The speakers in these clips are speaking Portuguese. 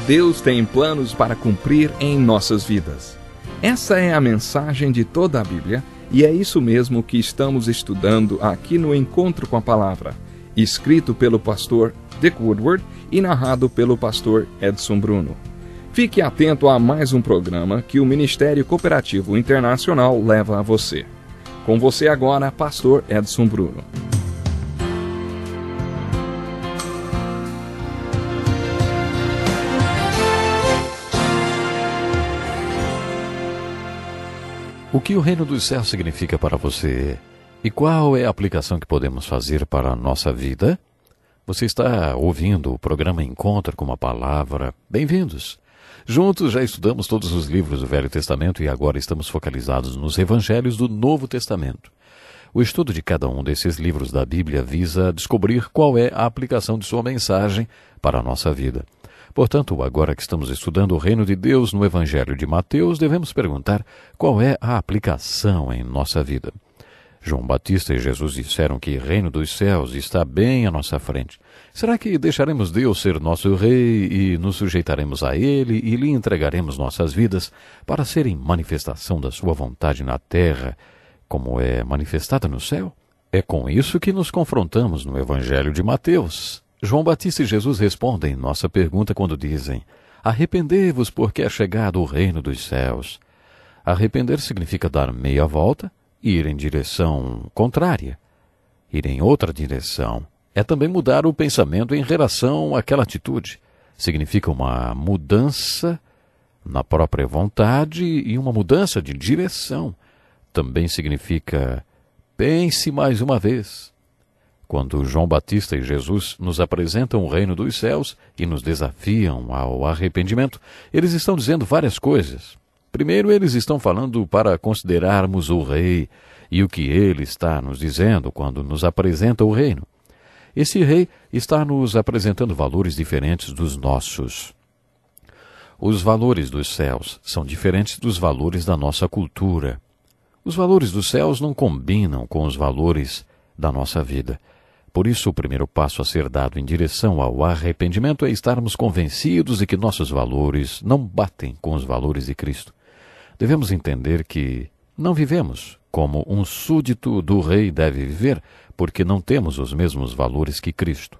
Deus tem planos para cumprir em nossas vidas. Essa é a mensagem de toda a Bíblia e é isso mesmo que estamos estudando aqui no Encontro com a Palavra, escrito pelo pastor Dick Woodward e narrado pelo pastor Edson Bruno. Fique atento a mais um programa que o Ministério Cooperativo Internacional leva a você. Com você agora, pastor Edson Bruno. O que o reino dos céus significa para você? E qual é a aplicação que podemos fazer para a nossa vida? Você está ouvindo o programa Encontro com uma Palavra. Bem-vindos! Juntos já estudamos todos os livros do Velho Testamento e agora estamos focalizados nos evangelhos do Novo Testamento. O estudo de cada um desses livros da Bíblia visa descobrir qual é a aplicação de sua mensagem para a nossa vida. Portanto, agora que estamos estudando o reino de Deus no Evangelho de Mateus, devemos perguntar qual é a aplicação em nossa vida. João Batista e Jesus disseram que o reino dos céus está bem à nossa frente. Será que deixaremos Deus ser nosso rei e nos sujeitaremos a Ele e lhe entregaremos nossas vidas para serem manifestação da sua vontade na terra, como é manifestada no céu? É com isso que nos confrontamos no Evangelho de Mateus. João Batista e Jesus respondem nossa pergunta quando dizem: arrependei-vos porque é chegado o reino dos céus. Arrepender significa dar meia volta e ir em direção contrária. Ir em outra direção é também mudar o pensamento em relação àquela atitude. Significa uma mudança na própria vontade e uma mudança de direção. Também significa pense mais uma vez. Quando João Batista e Jesus nos apresentam o reino dos céus e nos desafiam ao arrependimento, eles estão dizendo várias coisas. Primeiro, eles estão falando para considerarmos o rei e o que ele está nos dizendo quando nos apresenta o reino. Esse rei está nos apresentando valores diferentes dos nossos. Os valores dos céus são diferentes dos valores da nossa cultura. Os valores dos céus não combinam com os valores da nossa vida. Por isso, o primeiro passo a ser dado em direção ao arrependimento é estarmos convencidos de que nossos valores não batem com os valores de Cristo. Devemos entender que não vivemos como um súdito do rei deve viver, porque não temos os mesmos valores que Cristo.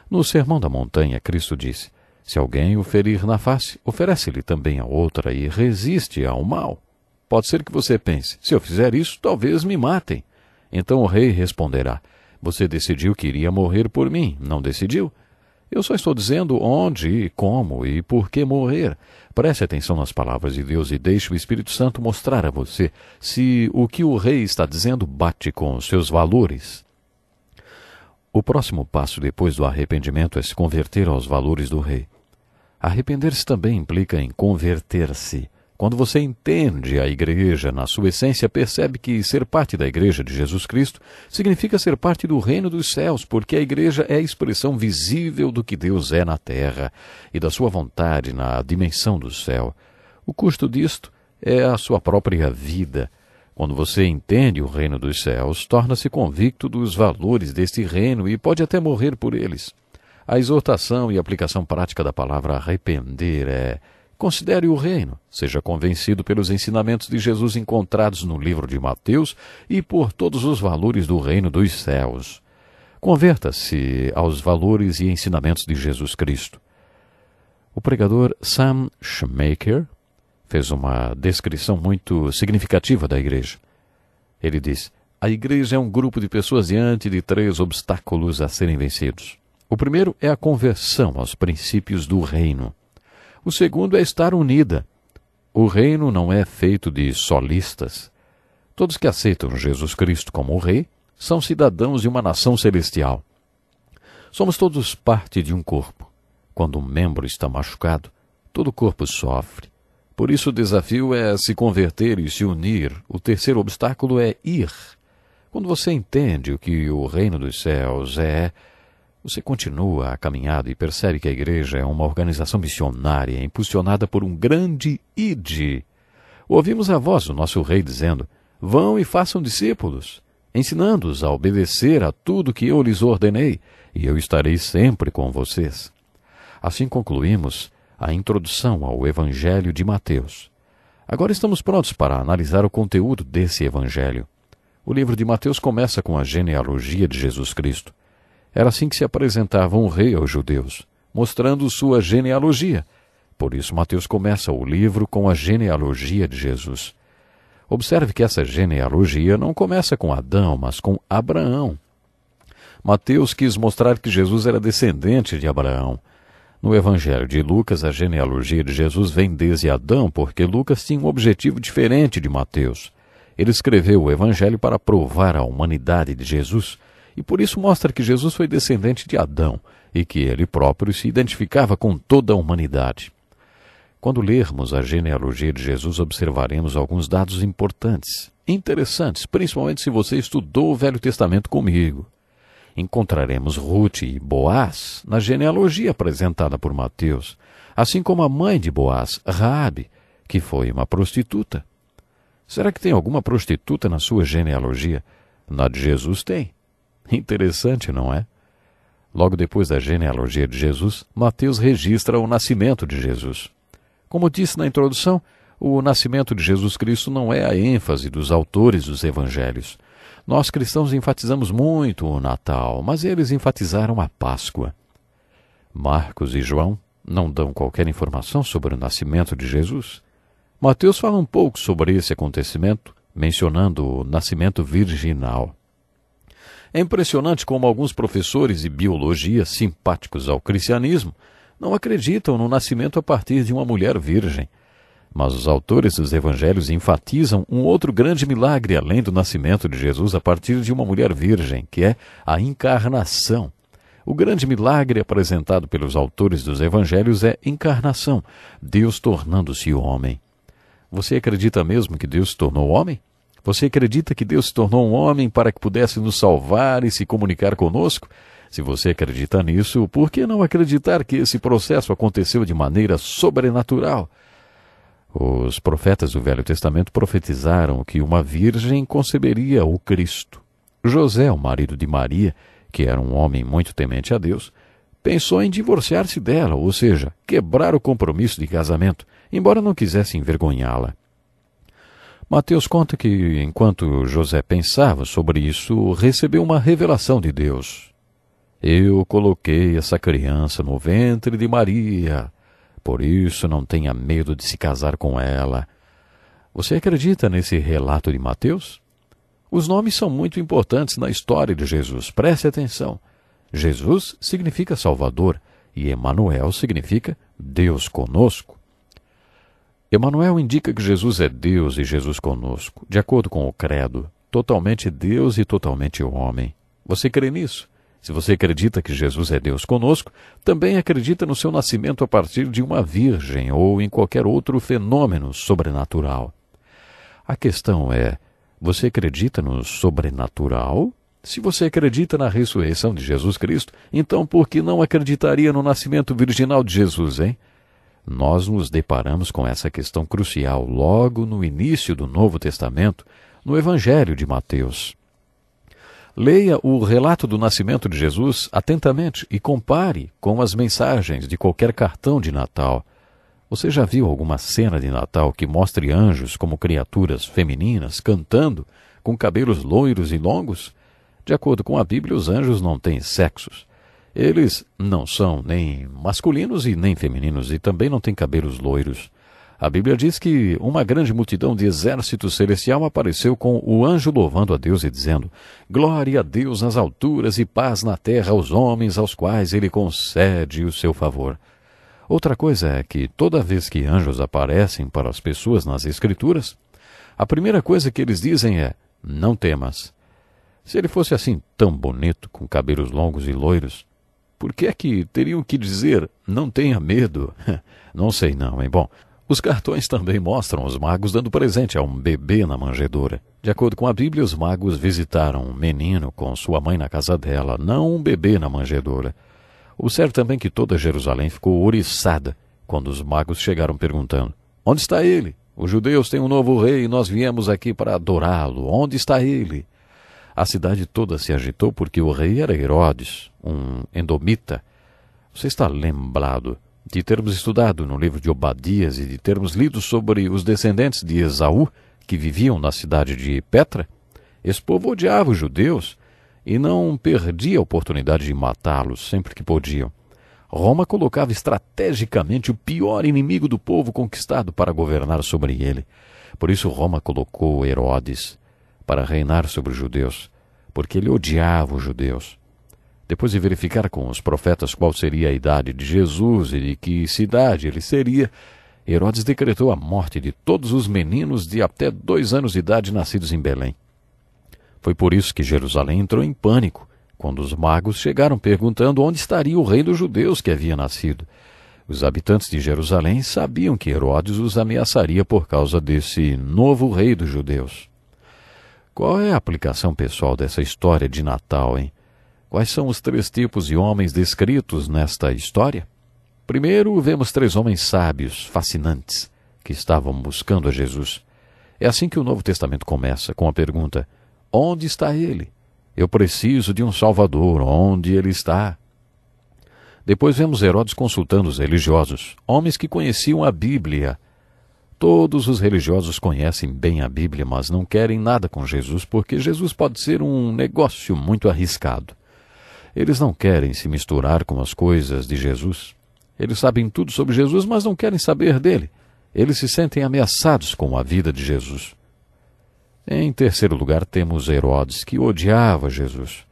No Sermão da Montanha, Cristo disse: se alguém o ferir na face, oferece-lhe também a outra e resiste ao mal. Pode ser que você pense: se eu fizer isso, talvez me matem. Então o rei responderá: você decidiu que iria morrer por mim, não decidiu? Eu só estou dizendo onde, como e por que morrer. Preste atenção nas palavras de Deus e deixe o Espírito Santo mostrar a você se o que o rei está dizendo bate com os seus valores. O próximo passo depois do arrependimento é se converter aos valores do rei. Arrepender-se também implica em converter-se. Quando você entende a igreja na sua essência, percebe que ser parte da igreja de Jesus Cristo significa ser parte do reino dos céus, porque a igreja é a expressão visível do que Deus é na terra e da sua vontade na dimensão do céu. O custo disto é a sua própria vida. Quando você entende o reino dos céus, torna-se convicto dos valores deste reino e pode até morrer por eles. A exortação e aplicação prática da palavra arrepender é: considere o reino, seja convencido pelos ensinamentos de Jesus encontrados no livro de Mateus e por todos os valores do reino dos céus. Converta-se aos valores e ensinamentos de Jesus Cristo. O pregador Sam Schmaker fez uma descrição muito significativa da igreja. Ele diz: a igreja é um grupo de pessoas diante de 3 obstáculos a serem vencidos. O primeiro é a conversão aos princípios do reino. O segundo é estar unida. O reino não é feito de solistas. Todos que aceitam Jesus Cristo como o Rei são cidadãos de uma nação celestial. Somos todos parte de um corpo. Quando um membro está machucado, todo o corpo sofre. Por isso o desafio é se converter e se unir. O terceiro obstáculo é ir. Quando você entende o que o reino dos céus é, você continua a caminhada e percebe que a igreja é uma organização missionária impulsionada por um grande ide. Ouvimos a voz do nosso rei dizendo: vão e façam discípulos, ensinando-os a obedecer a tudo que eu lhes ordenei, e eu estarei sempre com vocês. Assim concluímos a introdução ao Evangelho de Mateus. Agora estamos prontos para analisar o conteúdo desse Evangelho. O livro de Mateus começa com a genealogia de Jesus Cristo. Era assim que se apresentava um rei aos judeus, mostrando sua genealogia. Por isso, Mateus começa o livro com a genealogia de Jesus. Observe que essa genealogia não começa com Adão, mas com Abraão. Mateus quis mostrar que Jesus era descendente de Abraão. No Evangelho de Lucas, a genealogia de Jesus vem desde Adão, porque Lucas tinha um objetivo diferente de Mateus. Ele escreveu o Evangelho para provar a humanidade de Jesus, e por isso mostra que Jesus foi descendente de Adão, e que ele próprio se identificava com toda a humanidade. Quando lermos a genealogia de Jesus, observaremos alguns dados importantes, interessantes, principalmente se você estudou o Velho Testamento comigo. Encontraremos Ruth e Boaz na genealogia apresentada por Mateus, assim como a mãe de Boaz, Raabe, que foi uma prostituta. Será que tem alguma prostituta na sua genealogia? Na de Jesus tem. Interessante, não é? Logo depois da genealogia de Jesus, Mateus registra o nascimento de Jesus. Como disse na introdução, o nascimento de Jesus Cristo não é a ênfase dos autores dos evangelhos. Nós cristãos enfatizamos muito o Natal, mas eles enfatizaram a Páscoa. Marcos e João não dão qualquer informação sobre o nascimento de Jesus. Mateus fala um pouco sobre esse acontecimento, mencionando o nascimento virginal. É impressionante como alguns professores de biologia simpáticos ao cristianismo não acreditam no nascimento a partir de uma mulher virgem. Mas os autores dos evangelhos enfatizam um outro grande milagre além do nascimento de Jesus a partir de uma mulher virgem, que é a encarnação. O grande milagre apresentado pelos autores dos evangelhos é encarnação, Deus tornando-se homem. Você acredita mesmo que Deus se tornou homem? Você acredita que Deus se tornou um homem para que pudesse nos salvar e se comunicar conosco? Se você acredita nisso, por que não acreditar que esse processo aconteceu de maneira sobrenatural? Os profetas do Velho Testamento profetizaram que uma virgem conceberia o Cristo. José, o marido de Maria, que era um homem muito temente a Deus, pensou em divorciar-se dela, ou seja, quebrar o compromisso de casamento, embora não quisesse envergonhá-la. Mateus conta que, enquanto José pensava sobre isso, recebeu uma revelação de Deus. Eu coloquei essa criança no ventre de Maria, por isso não tenha medo de se casar com ela. Você acredita nesse relato de Mateus? Os nomes são muito importantes na história de Jesus, preste atenção. Jesus significa Salvador e Emanuel significa Deus conosco. Emanuel indica que Jesus é Deus e Jesus conosco, de acordo com o credo, totalmente Deus e totalmente homem. Você crê nisso? Se você acredita que Jesus é Deus conosco, também acredita no seu nascimento a partir de uma virgem ou em qualquer outro fenômeno sobrenatural. A questão é, você acredita no sobrenatural? Se você acredita na ressurreição de Jesus Cristo, então por que não acreditaria no nascimento virginal de Jesus, hein? Nós nos deparamos com essa questão crucial logo no início do Novo Testamento, no Evangelho de Mateus. Leia o relato do nascimento de Jesus atentamente e compare com as mensagens de qualquer cartão de Natal. Você já viu alguma cena de Natal que mostre anjos como criaturas femininas cantando, com cabelos loiros e longos? De acordo com a Bíblia, os anjos não têm sexos. Eles não são nem masculinos e nem femininos e também não têm cabelos loiros. A Bíblia diz que uma grande multidão de exército celestial apareceu com o anjo louvando a Deus e dizendo: glória a Deus nas alturas e paz na terra aos homens aos quais ele concede o seu favor. Outra coisa é que toda vez que anjos aparecem para as pessoas nas Escrituras, a primeira coisa que eles dizem é: não temas. Se ele fosse assim tão bonito, com cabelos longos e loiros, por que é que teriam que dizer não tenha medo? Não sei não, hein? Bom, os cartões também mostram os magos dando presente a um bebê na manjedoura. De acordo com a Bíblia, os magos visitaram um menino com sua mãe na casa dela, não um bebê na manjedoura. Observe também que toda Jerusalém ficou ouriçada quando os magos chegaram perguntando: onde está ele? Os judeus têm um novo rei e nós viemos aqui para adorá-lo. Onde está ele? A cidade toda se agitou porque o rei era Herodes, um edomita. Você está lembrado de termos estudado no livro de Obadias e de termos lido sobre os descendentes de Esaú, que viviam na cidade de Petra, esse povo odiava os judeus e não perdia a oportunidade de matá-los sempre que podiam. Roma colocava estrategicamente o pior inimigo do povo conquistado para governar sobre ele. Por isso Roma colocou Herodes para reinar sobre os judeus, porque ele odiava os judeus. Depois de verificar com os profetas qual seria a idade de Jesus e de que cidade ele seria, Herodes decretou a morte de todos os meninos de até 2 anos de idade nascidos em Belém. Foi por isso que Jerusalém entrou em pânico, quando os magos chegaram perguntando onde estaria o rei dos judeus que havia nascido. Os habitantes de Jerusalém sabiam que Herodes os ameaçaria por causa desse novo rei dos judeus. Qual é a aplicação pessoal dessa história de Natal, hein? Quais são os 3 tipos de homens descritos nesta história? Primeiro, vemos 3 homens sábios, fascinantes, que estavam buscando a Jesus. É assim que o Novo Testamento começa, com a pergunta: onde está ele? Eu preciso de um Salvador, onde ele está? Depois vemos Herodes consultando os religiosos, homens que conheciam a Bíblia. Todos os religiosos conhecem bem a Bíblia, mas não querem nada com Jesus, porque Jesus pode ser um negócio muito arriscado. Eles não querem se misturar com as coisas de Jesus. Eles sabem tudo sobre Jesus, mas não querem saber dele. Eles se sentem ameaçados com a vida de Jesus. Em terceiro lugar, temos Herodes, que odiava Jesus.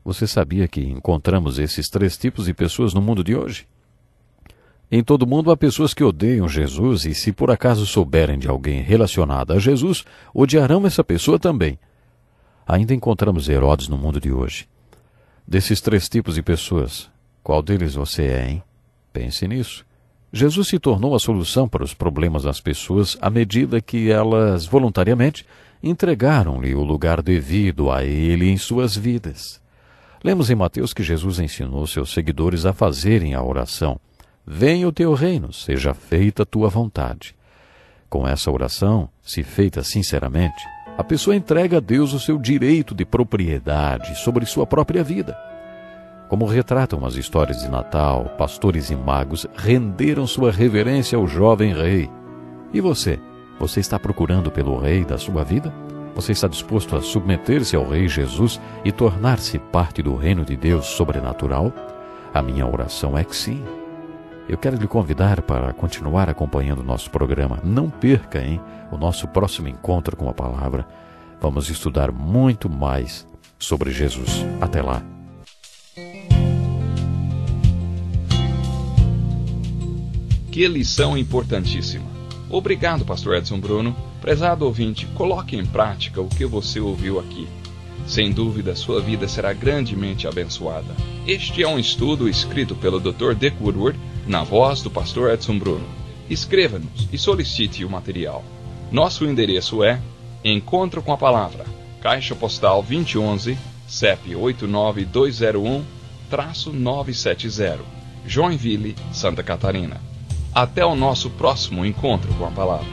Você sabia que encontramos esses 3 tipos de pessoas no mundo de hoje? Em todo mundo há pessoas que odeiam Jesus e, se por acaso souberem de alguém relacionado a Jesus, odiarão essa pessoa também. Ainda encontramos Herodes no mundo de hoje. Desses 3 tipos de pessoas, qual deles você é, hein? Pense nisso. Jesus se tornou a solução para os problemas das pessoas à medida que elas, voluntariamente, entregaram-lhe o lugar devido a ele em suas vidas. Lemos em Mateus que Jesus ensinou seus seguidores a fazerem a oração: venha o teu reino, seja feita a tua vontade. Com essa oração, se feita sinceramente, a pessoa entrega a Deus o seu direito de propriedade sobre sua própria vida. Como retratam as histórias de Natal, pastores e magos renderam sua reverência ao jovem rei. E você? Você está procurando pelo rei da sua vida? Você está disposto a submeter-se ao rei Jesus e tornar-se parte do reino de Deus sobrenatural? A minha oração é que sim. Eu quero lhe convidar para continuar acompanhando o nosso programa. Não perca, o nosso próximo encontro com a palavra. Vamos estudar muito mais sobre Jesus. Até lá. Que lição importantíssima. Obrigado, Pastor Edson Bruno. Prezado ouvinte, coloque em prática o que você ouviu aqui. Sem dúvida, sua vida será grandemente abençoada. Este é um estudo escrito pelo Dr. Dick Woodward, na voz do Pastor Edson Bruno. Escreva-nos e solicite o material. Nosso endereço é Encontro com a Palavra, Caixa Postal 2011, CEP 89201-970, Joinville, Santa Catarina. Até o nosso próximo encontro com a palavra.